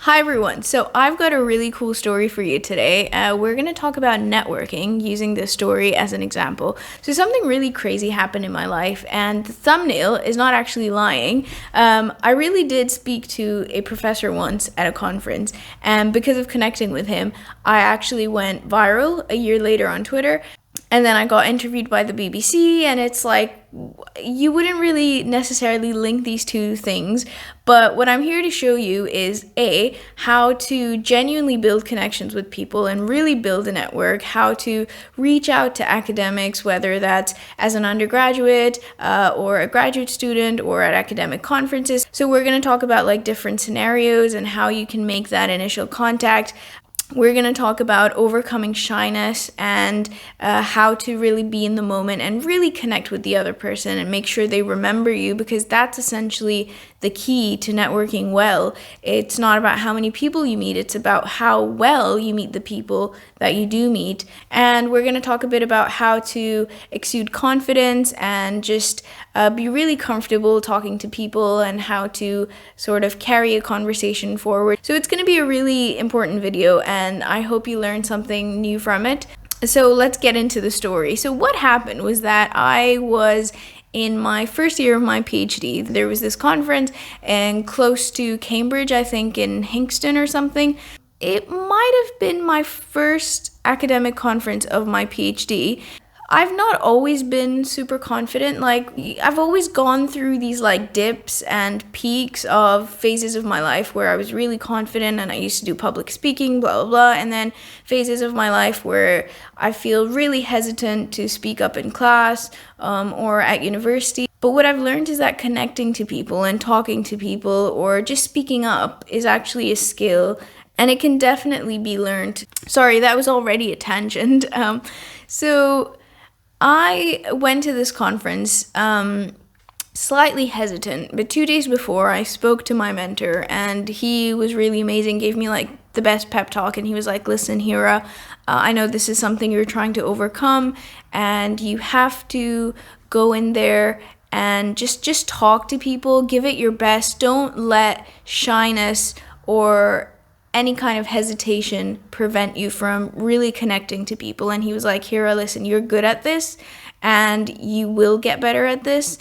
Hi everyone, so I've got a really cool story for you today. We're going to talk about networking using this story as an example. So something really crazy happened in my life, and the thumbnail is not actually lying. I really did speak to a professor once at a conference, and because of connecting with him, I actually went viral a year later on Twitter. And then I got interviewed by the BBC, and it's like, you wouldn't really necessarily link these two things. But what I'm here to show you is A, how to genuinely build connections with people and really build a network, how to reach out to academics, whether that's as an undergraduate or a graduate student or at academic conferences. So we're going to talk about like different scenarios and how you can make that initial contact. We're going to talk about overcoming shyness and how to really be in the moment and really connect with the other person and make sure they remember you, because that's essentially the key to networking well. It's not about how many people you meet, it's about how well you meet the people that you do meet. And we're going to talk a bit about how to exude confidence and just be really comfortable talking to people and how to sort of carry a conversation forward. So it's going to be a really important video, and I hope you learned something new from it. So let's get into the story. So what happened was that I was in my first year of my PhD. There was this conference and close to Cambridge, I think in Hinxton or something. It might have been my first academic conference of my PhD. I've not always been super confident. Like, I've always gone through these like dips and peaks of phases of my life where I was really confident and I used to do public speaking, blah, blah, blah. And then phases of my life where I feel really hesitant to speak up in class or at university. But what I've learned is that connecting to people and talking to people or just speaking up is actually a skill, and it can definitely be learned. Sorry, that was already a tangent. So I went to this conference slightly hesitant, but 2 days before I spoke to my mentor, and he was really amazing, gave me like the best pep talk, and he was like, listen, Hira, I know this is something you're trying to overcome, and you have to go in there and just talk to people, give it your best, don't let shyness or any kind of hesitation prevent you from really connecting to people. And he was like, Hira, listen, you're good at this and you will get better at this.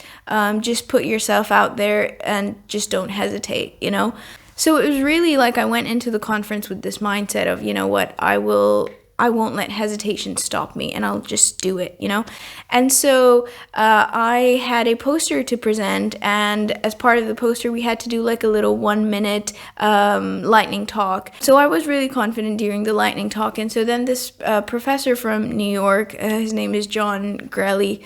Just put yourself out there and just don't hesitate, you know? So it was really like I went into the conference with this mindset of, you know what, I won't let hesitation stop me, and I'll just do it, you know? And so I had a poster to present, and as part of the poster, we had to do like a little 1 minute lightning talk. So I was really confident during the lightning talk, and so then this professor from New York, his name is John Grelly.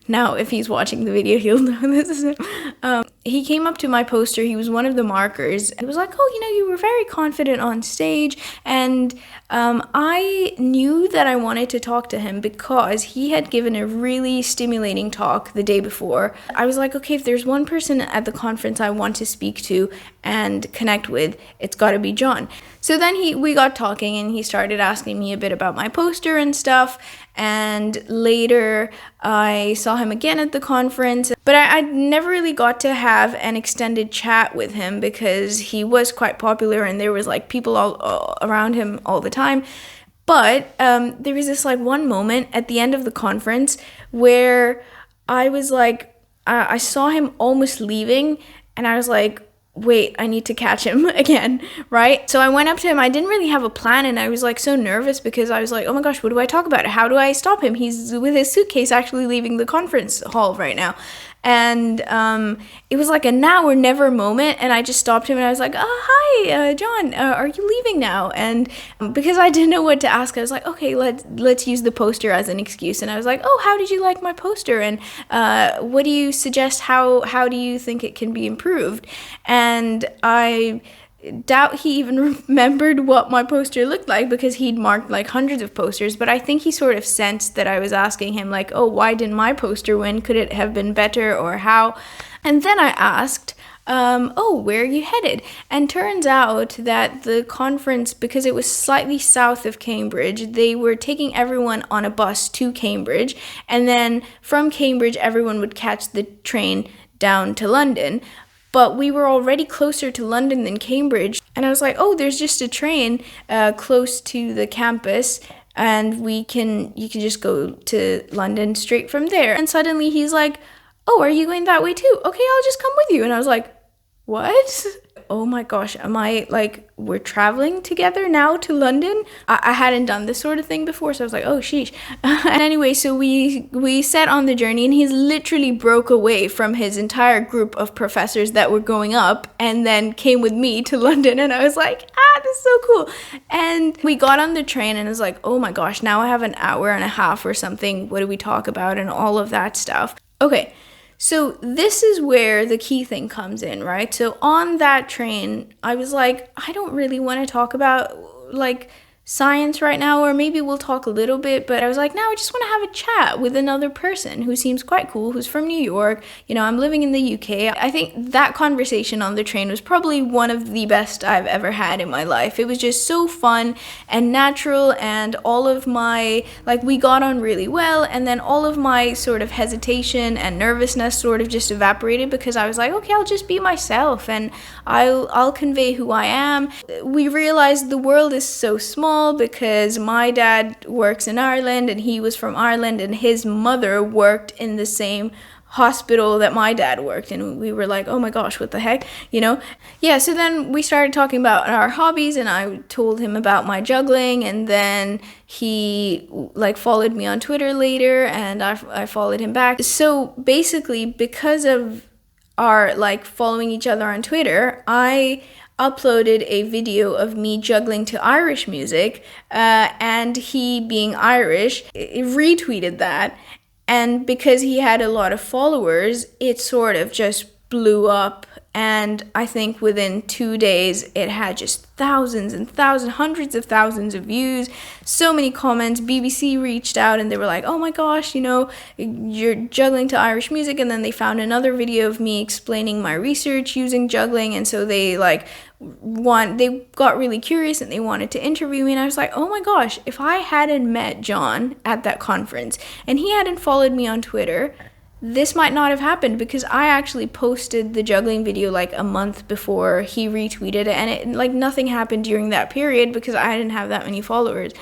Now, if he's watching the video, he'll know this is him. He came up to my poster. He was one of the markers. He was like, oh, you know, you were very confident on stage. And I knew that I wanted to talk to him because he had given a really stimulating talk the day before. I was like, okay, if there's one person at the conference I want to speak to and connect with, it's got to be John. So then we got talking, and he started asking me a bit about my poster and stuff. And later I saw him again at the conference, but I never really got to have an extended chat with him because he was quite popular and there was like people all around him all the time. But there was this like one moment at the end of the conference where I was like, I saw him almost leaving, and I was like, wait, I need to catch him again, right? So I went up to him. I didn't really have a plan, and I was like so nervous because I was like, oh my gosh, what do I talk about? How do I stop him? He's with his suitcase actually leaving the conference hall right now. And it was like a now or never moment, and I just stopped him and I was like, oh, hi, John, are you leaving now? And because I didn't know what to ask, I was like, okay, let's use the poster as an excuse. And I was like, oh, how did you like my poster? And what do you suggest? How do you think it can be improved? And I doubt he even remembered what my poster looked like because he'd marked like hundreds of posters, but I think he sort of sensed that I was asking him like, oh, why didn't my poster win? Could it have been better, or how? And then I asked, oh, where are you headed? And turns out that the conference, because it was slightly south of Cambridge, they were taking everyone on a bus to Cambridge, and then from Cambridge everyone would catch the train down to London. But we were already closer to London than Cambridge. And I was like, oh, there's just a train close to the campus, and you can just go to London straight from there. And suddenly he's like, oh, are you going that way too? Okay, I'll just come with you. And I was like, what? Oh my gosh, am I like, we're traveling together now to London? I hadn't done this sort of thing before, so I was like, oh sheesh. And anyway, so we set on the journey, and he's literally broke away from his entire group of professors that were going up and then came with me to London. And I was like, this is so cool. And we got on the train, and I was like, oh my gosh, now I have an hour and a half or something. What do we talk about? And all of that stuff. Okay. So this is where the key thing comes in, right? So on that train, I was like, I don't really want to talk about like science right now, or maybe we'll talk a little bit, but I was like, no, I just want to have a chat with another person who seems quite cool, who's from New York. You know, I'm living in the UK. I think that conversation on the train was probably one of the best I've ever had in my life. It was just so fun and natural, and all of my, like, we got on really well, and then all of my sort of hesitation and nervousness sort of just evaporated, because I was like, okay, I'll just be myself, and I'll convey who I am. We realized the world is so small, because my dad works in Ireland, and he was from Ireland, and his mother worked in the same hospital that my dad worked, and we were like, oh my gosh, what the heck, you know? Yeah, so then we started talking about our hobbies, and I told him about my juggling, and then he like followed me on Twitter later, and I followed him back. So basically, because of our like following each other on Twitter, I uploaded a video of me juggling to Irish music, and he, being Irish, retweeted that. And because he had a lot of followers, it sort of just blew up. And I think within 2 days, it had just thousands and thousands, hundreds of thousands of views, so many comments. BBC reached out, and they were like, oh my gosh, you know, you're juggling to Irish music. And then they found another video of me explaining my research using juggling. And so they got really curious, and they wanted to interview me. And I was like, oh my gosh, if I hadn't met John at that conference and he hadn't followed me on Twitter, this might not have happened, because I actually posted the juggling video like a month before he retweeted it, and it like nothing happened during that period because I didn't have that many followers.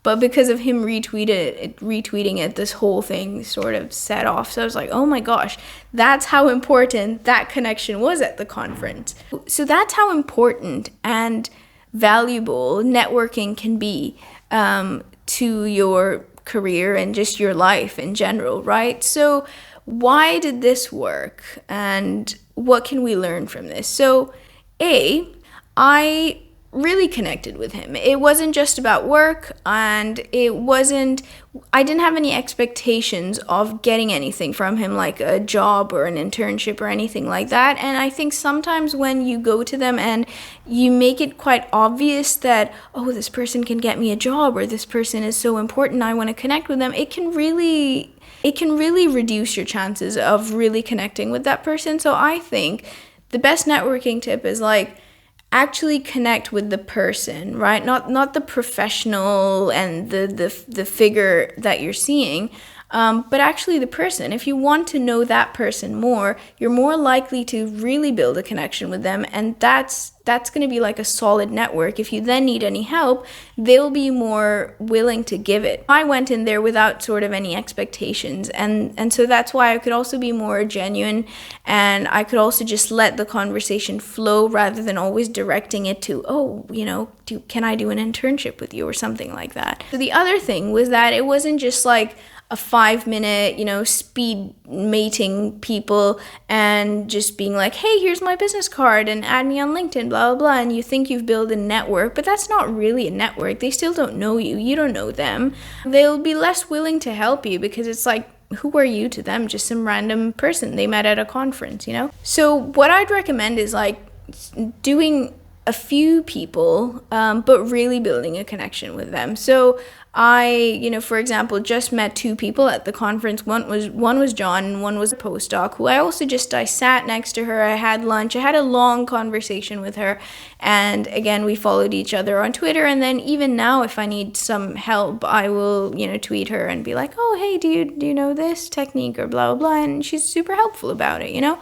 But because of him retweeting it, this whole thing sort of set off. So I was like, oh my gosh, that's how important that connection was at the conference. So that's how important and valuable networking can be to your career and just your life in general, right? So why did this work, and what can we learn from this? So I really connected with him. It wasn't just about work, and I didn't have any expectations of getting anything from him, like a job or an internship or anything like that. And I think sometimes when you go to them and you make it quite obvious that, oh, this person can get me a job, or this person is so important, I want to connect with them, it can really reduce your chances of really connecting with that person. So I think the best networking tip is like, actually connect with the person, right? Not the professional and the figure that you're seeing, but actually the person. If you want to know that person more, you're more likely to really build a connection with them, and that's going to be like a solid network. If you then need any help, they'll be more willing to give it. I went in there without sort of any expectations, and so that's why I could also be more genuine, and I could also just let the conversation flow rather than always directing it to, oh, you know, can I do an internship with you or something like that. So the other thing was that it wasn't just like a 5-minute, you know, speed mating people and just being like, hey, here's my business card and add me on LinkedIn, blah, blah, blah. And you think you've built a network, but that's not really a network. They still don't know you. You don't know them. They'll be less willing to help you because it's like, who are you to them? Just some random person they met at a conference, you know? So what I'd recommend is like doing a few people, but really building a connection with them. So I, you know, for example, just met 2 people at the conference. One was John, and one was a postdoc who I sat next to her. I had lunch. I had a long conversation with her. And again, we followed each other on Twitter. And then even now, if I need some help, I will, you know, tweet her and be like, oh, hey, do you know this technique or blah, blah, blah. And she's super helpful about it, you know?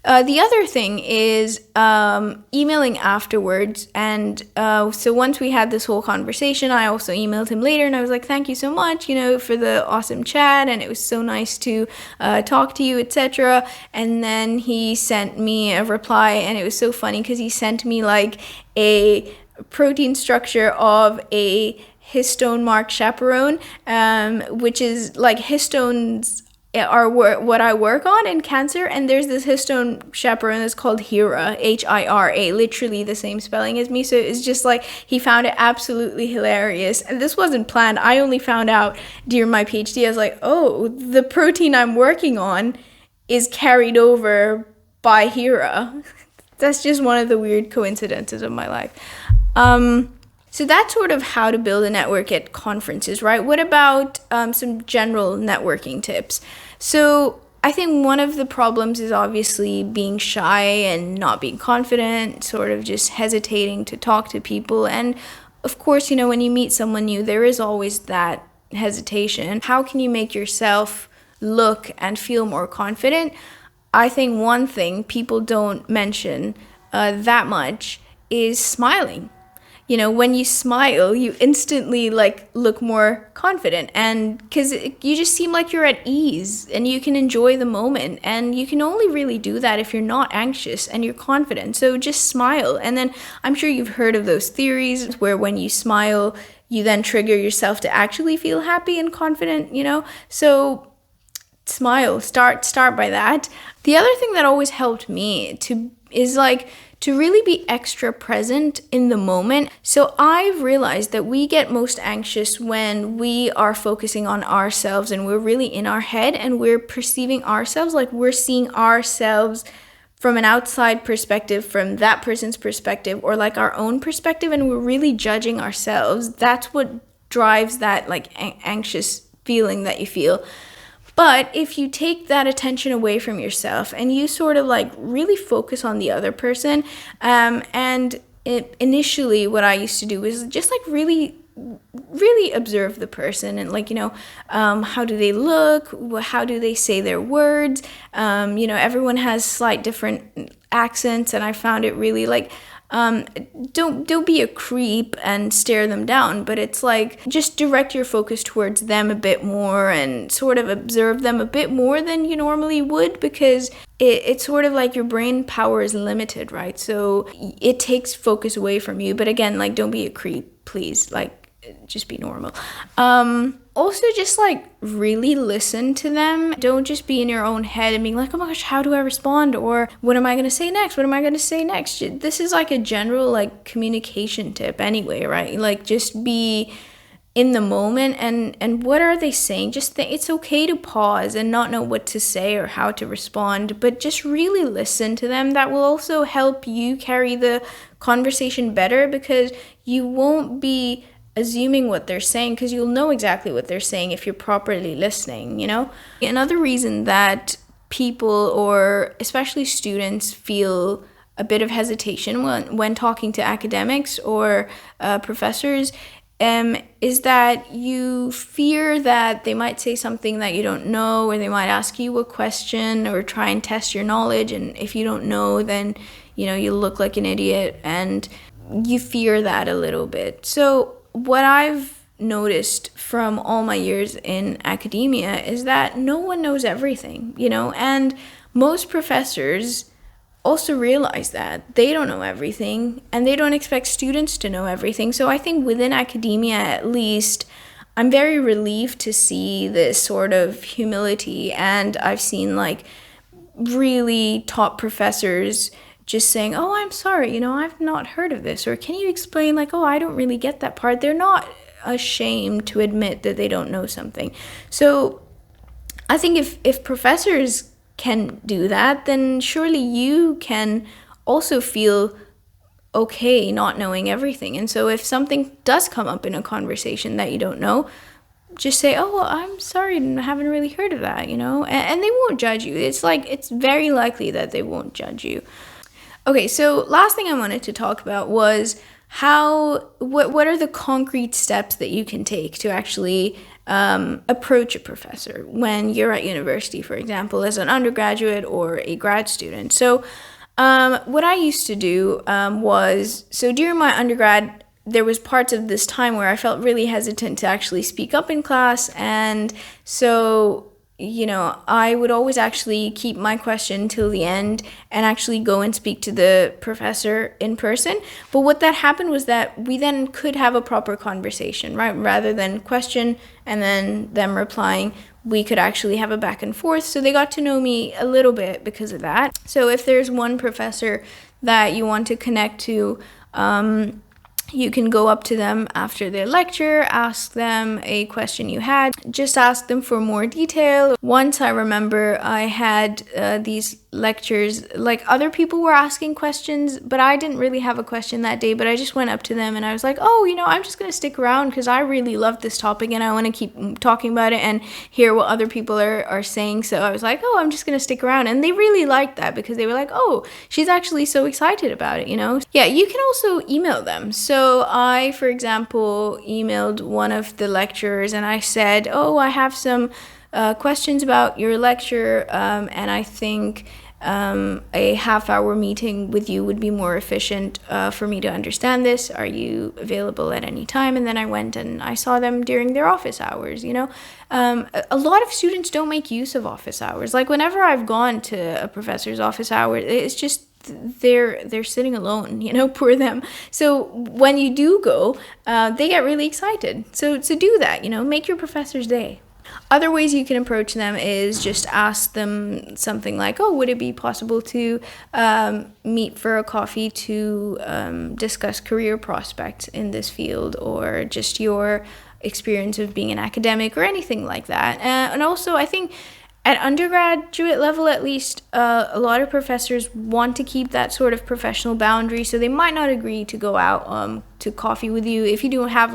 The other thing is emailing afterwards. And so once we had this whole conversation, I also emailed him later and I was like, thank you so much, for the awesome chat. And it was so nice to talk to you, etc. And then he sent me a reply, and it was so funny because he sent me like a protein structure of a histone marked chaperone, which is like histones are what I work on in cancer, and there's this histone chaperone that's called Hira, Hira, literally the same spelling as me. So it's just like he found it absolutely hilarious, and this wasn't planned. I only found out during my PhD. I was like, oh, the protein I'm working on is carried over by Hira. That's just one of the weird coincidences of my life. So that's sort of how to build a network at conferences, right? What about some general networking tips? So I think one of the problems is obviously being shy and not being confident, sort of just hesitating to talk to people. And of course, when you meet someone new, there is always that hesitation. How can you make yourself look and feel more confident? I think one thing people don't mention that much is smiling. When you smile, you instantly look more confident, and because you just seem like you're at ease and you can enjoy the moment, and you can only really do that if you're not anxious and you're confident. So just smile. And then I'm sure you've heard of those theories where when you smile, you then trigger yourself to actually feel happy and confident, So smile, start by that. The other thing that always helped me is to really be extra present in the moment. So I've realized that we get most anxious when we are focusing on ourselves and we're really in our head and we're perceiving ourselves, like we're seeing ourselves from an outside perspective, from that person's perspective, or like our own perspective, and we're really judging ourselves. That's what drives that anxious feeling that you feel. But if you take that attention away from yourself and you sort of really focus on the other person, initially what I used to do was just really observe the person and how do they look, how do they say their words. Everyone has slight different accents, and I found it really don't be a creep and stare them down, but it's just direct your focus towards them a bit more and sort of observe them a bit more than you normally would, because it's sort of your brain power is limited, right? So it takes focus away from you. But again, don't be a creep, please. Just be normal. Also, just really listen to them. Don't just be in your own head and being like, oh my gosh, how do I respond? Or what am I going to say next? What am I going to say next? This is a general communication tip anyway, right? Just be in the moment and what are they saying? Just it's okay to pause and not know what to say or how to respond, but just really listen to them. That will also help you carry the conversation better, because you won't be assuming what they're saying, because you'll know exactly what they're saying if you're properly listening, Another reason that people, or especially students, feel a bit of hesitation when talking to academics or professors is that you fear that they might say something that you don't know, or they might ask you a question or try and test your knowledge, and if you don't know, then you look like an idiot, and you fear that a little bit. So what I've noticed from all my years in academia is that no one knows everything, and most professors also realize that they don't know everything, and they don't expect students to know everything. So I think within academia, at least, I'm very relieved to see this sort of humility, and I've seen really top professors just saying, oh, I'm sorry, I've not heard of this. Or can you explain, oh, I don't really get that part. They're not ashamed to admit that they don't know something. So I think if professors can do that, then surely you can also feel okay not knowing everything. And so if something does come up in a conversation that you don't know, just say, oh, well, I'm sorry, I haven't really heard of that, and they won't judge you. It's very likely that they won't judge you. Okay, so last thing I wanted to talk about was what are the concrete steps that you can take to actually approach a professor when you're at university, for example, as an undergraduate or a grad student. So what I used to do so during my undergrad, there was parts of this time where I felt really hesitant to actually speak up in class. And so, I would always actually keep my question till the end and actually go and speak to the professor in person. But what that happened was that we then could have a proper conversation, right? Rather than question and then them replying, we could actually have a back and forth. So they got to know me a little bit because of that. So if there's one professor that you want to connect to, you can go up to them after their lecture, ask them a question you had, just ask them for more detail. Once I remember I had these lectures, like other people were asking questions, but I didn't really have a question that day, but I just went up to them and I was like, I'm just going to stick around because I really love this topic and I want to keep talking about it and hear what other people are saying. So I was like, I'm just going to stick around. And they really liked that because they were like, she's actually so excited about it, Yeah, you can also email them. So I, for example, emailed one of the lecturers and I said, I have some questions about your lecture, and I think a half-hour meeting with you would be more efficient for me to understand this. Are you available at any time? And then I went and I saw them during their office hours, A lot of students don't make use of office hours. Like whenever I've gone to a professor's office hour, it's just they're sitting alone, poor them. So when you do go, they get really excited. So do that, make your professor's day. Other ways you can approach them is just ask them something like, would it be possible to meet for a coffee to discuss career prospects in this field, or just your experience of being an academic or anything like that. And also, I think at undergraduate level, at least, a lot of professors want to keep that sort of professional boundary, so they might not agree to go out to coffee with you. If you have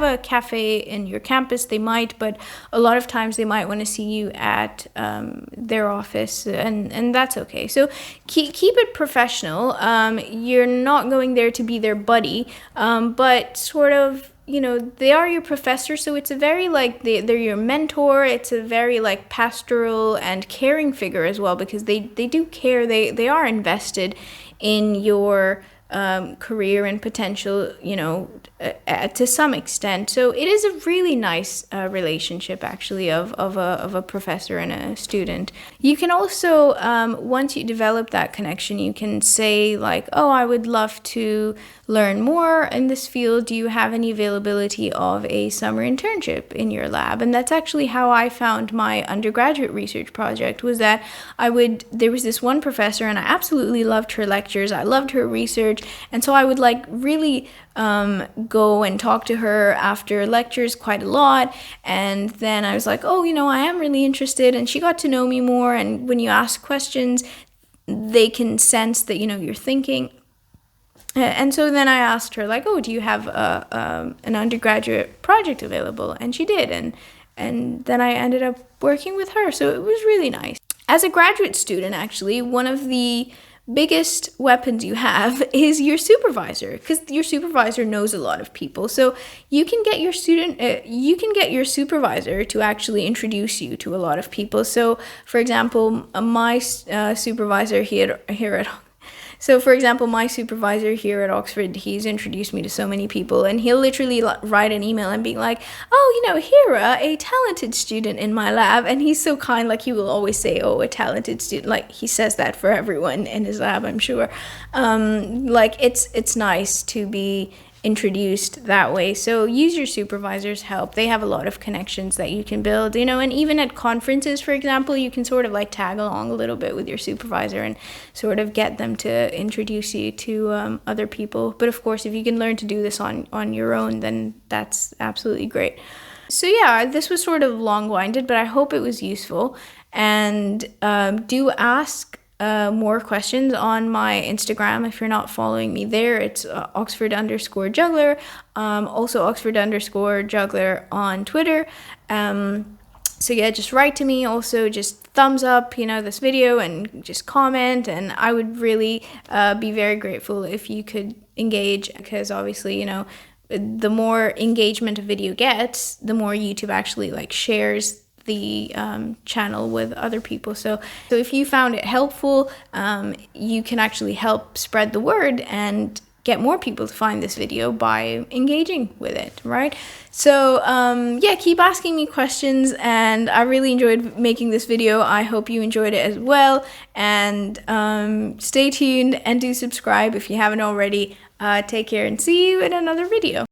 a cafe in your campus, they might, but a lot of times they might want to see you at their office, and that's okay. So keep it professional. You're not going there to be their buddy, but sort of, they are your professor, so it's a very they're your mentor. It's a very pastoral and caring figure as well, because they do care. They are invested in your career and potential, to some extent. So it is a really nice relationship, actually, of a professor and a student. You can also, once you develop that connection, you can say I would love to learn more in this field. Do you have any availability of a summer internship in your lab? And that's actually how I found my undergraduate research project, was that there was this one professor and I absolutely loved her lectures. I loved her research. And so I would really go and talk to her after lectures quite a lot. And then I was like, I am really interested. And she got to know me more. And when you ask questions, they can sense that, you're thinking. And so then I asked her, do you have an undergraduate project available? And she did. And then I ended up working with her. So it was really nice. As a graduate student, actually, one of the biggest weapons you have is your supervisor, because your supervisor knows a lot of people. So you can get your supervisor to actually introduce you to a lot of people. So, for example, my supervisor here at Oxford, he's introduced me to so many people, and he'll literally write an email and be like, Hira, a talented student in my lab. And he's so kind, he will always say, a talented student. He says that for everyone in his lab, I'm sure. It's nice to be introduced that way. So use your supervisor's help. They have a lot of connections that you can build, and even at conferences, for example, you can sort of tag along a little bit with your supervisor and sort of get them to introduce you to other people. But of course, if you can learn to do this on your own, then that's absolutely great. So yeah, this was sort of long-winded, but I hope it was useful. And do ask more questions on my Instagram. If you're not following me there, it's Oxford_juggler, also Oxford_juggler on Twitter. So yeah, just write to me. Also, just thumbs up, this video, and just comment. And I would really be very grateful if you could engage, because obviously, the more engagement a video gets, the more YouTube actually shares the channel with other people. So if you found it helpful, you can actually help spread the word and get more people to find this video by engaging with it, right? So yeah, keep asking me questions, and I really enjoyed making this video. I hope you enjoyed it as well, and stay tuned and do subscribe if you haven't already. Take care and see you in another video.